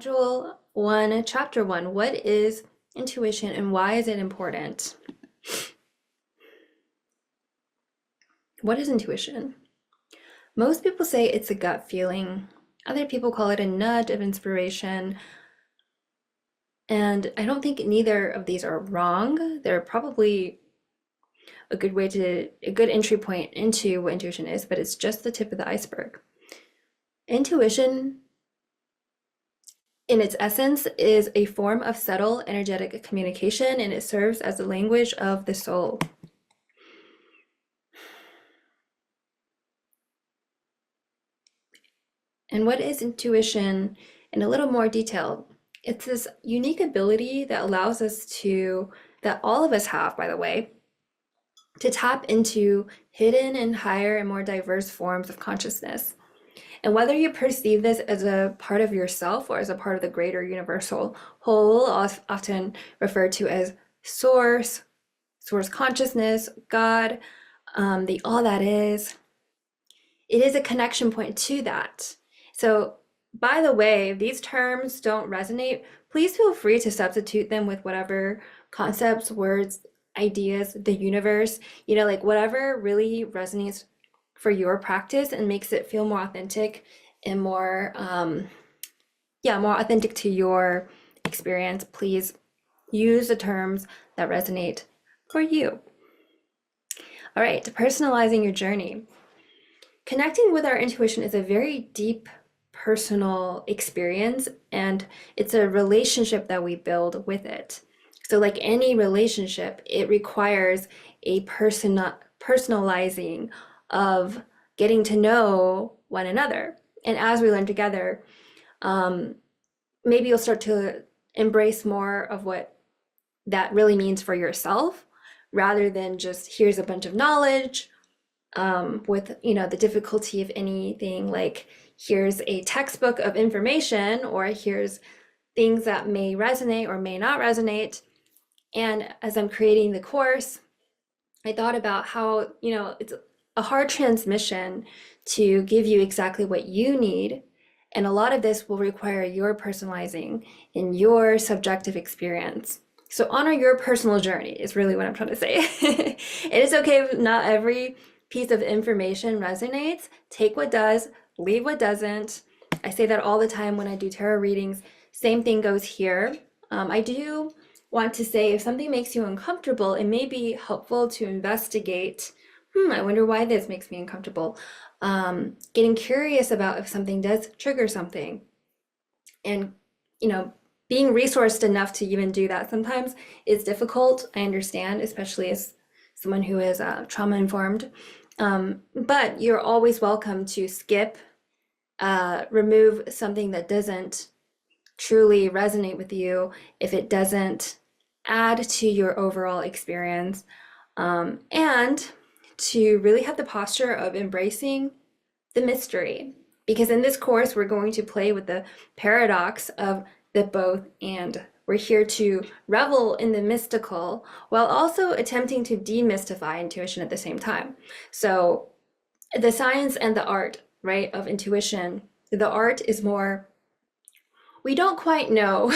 Module 1, Chapter 1. What is intuition and why is it important? What is intuition? Most people say it's a gut feeling. Other people call it a nudge of inspiration. And I don't think neither of these are wrong. They're probably a good entry point into what intuition is, but it's just the tip of the iceberg. Intuition, in its essence, is a form of subtle energetic communication, and it serves as the language of the soul. And what is intuition in a little more detail? It's this unique ability that allows us to, that all of us have, by the way, to tap into hidden and higher and more diverse forms of consciousness. And whether you perceive this as a part of yourself or as a part of the greater universal whole, often referred to as source, source consciousness, God, the all that is, it is a connection point to that. So, by the way, if these terms don't resonate, please feel free to substitute them with whatever concepts, words, ideas, the universe, like whatever really resonates for your practice and makes it feel more authentic and more authentic to your experience. Please use the terms that resonate for you. All right, personalizing your journey. Connecting with our intuition is a very deep personal experience, and it's a relationship that we build with it. So like any relationship, it requires a personalizing of getting to know one another. And as we learn together, maybe you'll start to embrace more of what that really means for yourself, rather than just here's a bunch of knowledge, with the difficulty of anything like here's a textbook of information, or here's things that may resonate or may not resonate. And as I'm creating the course, I thought about how, it's a hard transmission to give you exactly what you need. And a lot of this will require your personalizing in your subjective experience. So honor your personal journey is really what I'm trying to say. It is okay if not every piece of information resonates. Take what does, leave what doesn't. I say that all the time when I do tarot readings. Same thing goes here. I do want to say if something makes you uncomfortable, it may be helpful to investigate, I wonder why this makes me uncomfortable. Getting curious about if something does trigger something. And, being resourced enough to even do that sometimes is difficult. I understand, especially as someone who is trauma informed. But you're always welcome to skip, remove something that doesn't truly resonate with you if it doesn't add to your overall experience, and to really have the posture of embracing the mystery. Because in this course, we're going to play with the paradox of the both and. We're here to revel in the mystical while also attempting to demystify intuition at the same time. So the science and the art, right, of intuition, the art is more, we don't quite know,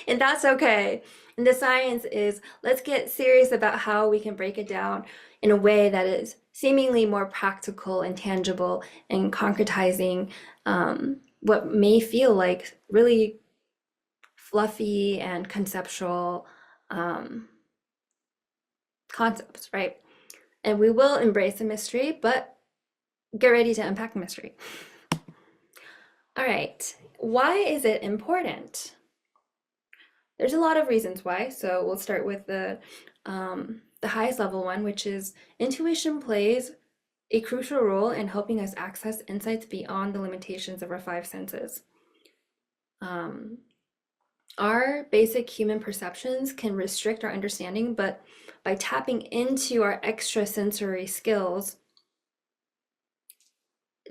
and that's okay. And the science is, let's get serious about how we can break it down in a way that is seemingly more practical and tangible and concretizing what may feel like really fluffy and conceptual concepts, right? And we will embrace the mystery, but get ready to unpack the mystery. All right, why is it important? There's a lot of reasons why, so we'll start with the highest level one, which is intuition plays a crucial role in helping us access insights beyond the limitations of our five senses. Our basic human perceptions can restrict our understanding, but by tapping into our extrasensory skills,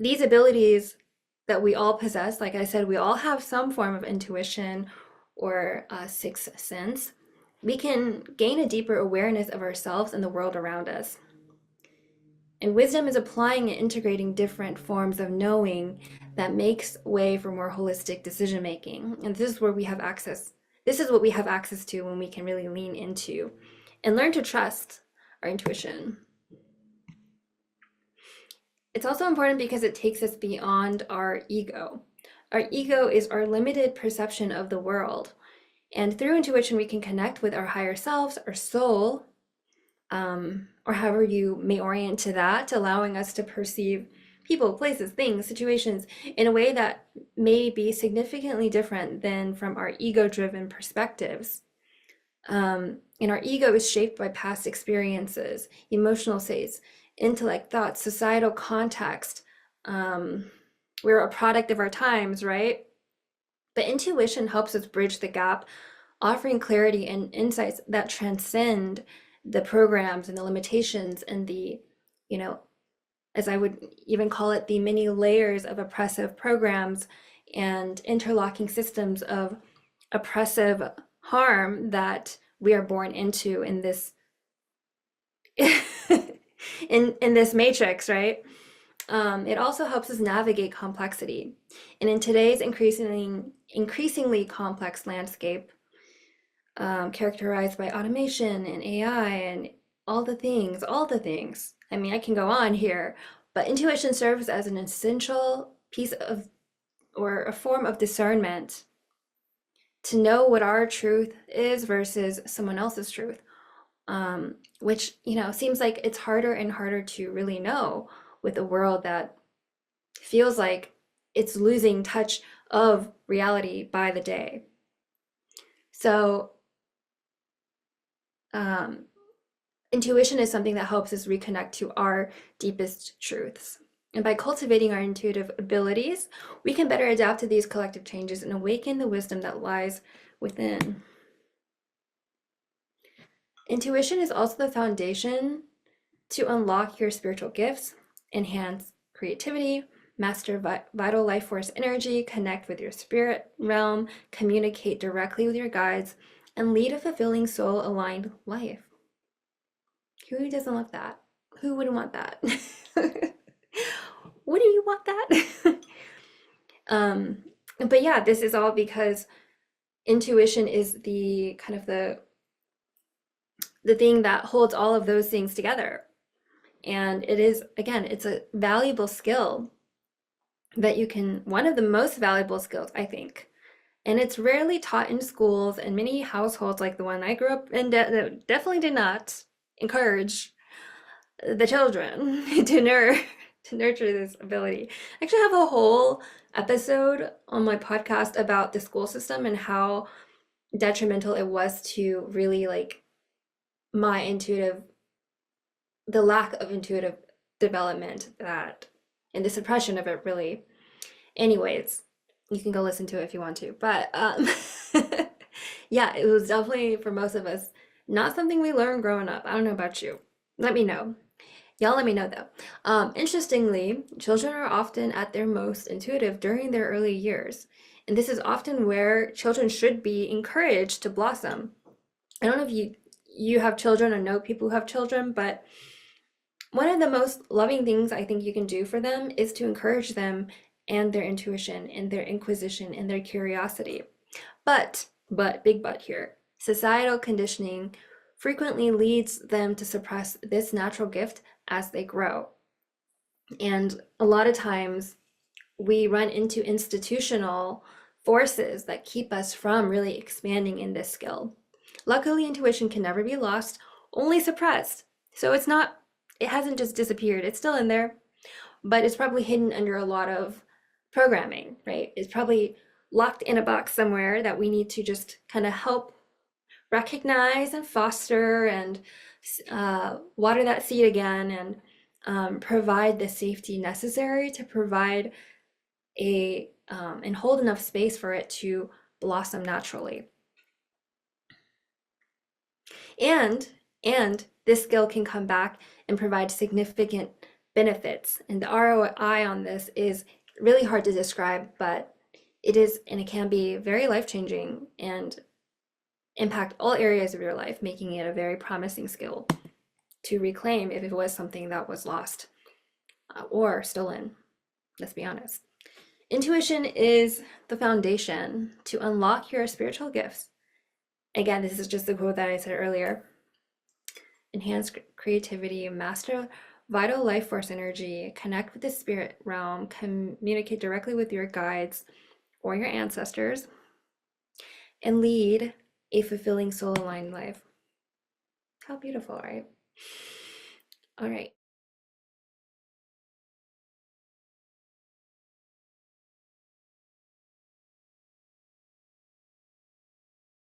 these abilities that we all possess, like I said, we all have some form of intuition or sixth sense, we can gain a deeper awareness of ourselves and the world around us. And wisdom is applying and integrating different forms of knowing that makes way for more holistic decision making. And this is where we have access. This is what we have access to when we can really lean into and learn to trust our intuition. It's also important because it takes us beyond our ego. Our ego is our limited perception of the world. And through intuition, we can connect with our higher selves, our soul, or however you may orient to that, allowing us to perceive people, places, things, situations in a way that may be significantly different than from our ego-driven perspectives. And our ego is shaped by past experiences, emotional states, intellect, thoughts, societal context. We're a product of our times, right? But intuition helps us bridge the gap, offering clarity and insights that transcend the programs and the limitations and the, as I would even call it, the many layers of oppressive programs and interlocking systems of oppressive harm that we are born into in this in this matrix, right? It also helps us navigate complexity. And in today's increasingly complex landscape, characterized by automation and AI and all the things. I mean, I can go on here, but intuition serves as an essential piece of, or a form of discernment to know what our truth is versus someone else's truth, which, seems like it's harder and harder to really know with a world that feels like it's losing touch of reality by the day. So intuition is something that helps us reconnect to our deepest truths. And by cultivating our intuitive abilities, we can better adapt to these collective changes and awaken the wisdom that lies within. Intuition is also the foundation to unlock your spiritual gifts, enhance creativity, master vital life force energy, connect with your spirit realm, communicate directly with your guides, and lead a fulfilling soul-aligned life. Who doesn't love that? Who wouldn't want that? Wouldn't you want that? But yeah, this is all because intuition is the kind of the thing that holds all of those things together. And it is, again, it's a valuable skill that you can, one of the most valuable skills, I think. And it's rarely taught in schools, and many households like the one I grew up in definitely did not encourage the children to nurture this ability. I actually have a whole episode on my podcast about the school system and how detrimental it was to really like the lack of intuitive development that, and the suppression of it really. Anyways, you can go listen to it if you want to. But yeah, it was definitely, for most of us, not something we learned growing up. I don't know about you. Let me know. Y'all let me know though. Interestingly, children are often at their most intuitive during their early years. And this is often where children should be encouraged to blossom. I don't know if you have children or know people who have children, but one of the most loving things I think you can do for them is to encourage them and their intuition and their inquisition and their curiosity. But big but here, societal conditioning frequently leads them to suppress this natural gift as they grow. And a lot of times we run into institutional forces that keep us from really expanding in this skill. Luckily, intuition can never be lost, only suppressed. So it hasn't just disappeared, it's still in there, but it's probably hidden under a lot of programming, right? It's probably locked in a box somewhere that we need to just kind of help recognize and foster and water that seed again, and provide the safety necessary to provide and hold enough space for it to blossom naturally. And this skill can come back and provide significant benefits. And the ROI on this is really hard to describe, but it is, and it can be very life-changing and impact all areas of your life, making it a very promising skill to reclaim if it was something that was lost or stolen, let's be honest. Intuition is the foundation to unlock your spiritual gifts. Again, this is just the quote that I said earlier. Enhance creativity, master vital life force energy, connect with the spirit realm, communicate directly with your guides or your ancestors, and lead a fulfilling soul aligned life. How beautiful, right? All right.